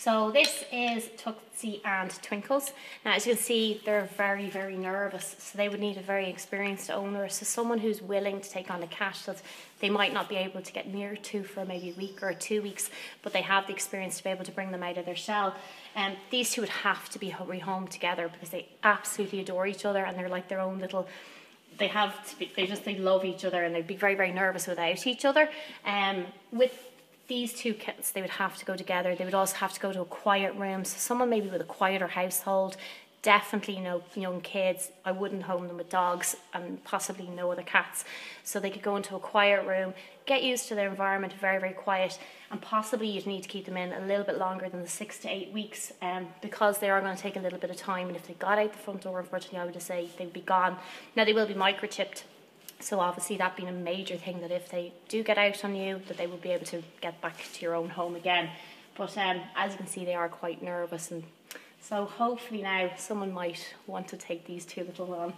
So this is Tootsie and Twinkles. Now as you can see, they're very, very nervous, so they would need a very experienced owner, so someone who's willing to take on a cat that they might not be able to get near to for maybe a week or 2 weeks, but they have the experience to be able to bring them out of their shell. These two would have to be rehomed together because they absolutely adore each other, and they're like their own little, they love each other, and they'd be very, very nervous without each other. With these two kittens, they would have to go together. They would also have to go to a quiet room, so someone maybe with a quieter household. Definitely, you know, young kids, I wouldn't home them with dogs, and possibly no other cats. So they could go into a quiet room, get used to their environment, very, very quiet, and possibly you'd need to keep them in a little bit longer than the 6 to 8 weeks, because they are going to take a little bit of time, and if they got out the front door, unfortunately, I would just say they'd be gone. Now, they will be microchipped, so obviously that being a major thing, that if they do get out on you, that they will be able to get back to your own home again. But as you can see, they are quite nervous, and so hopefully now someone might want to take these two little on.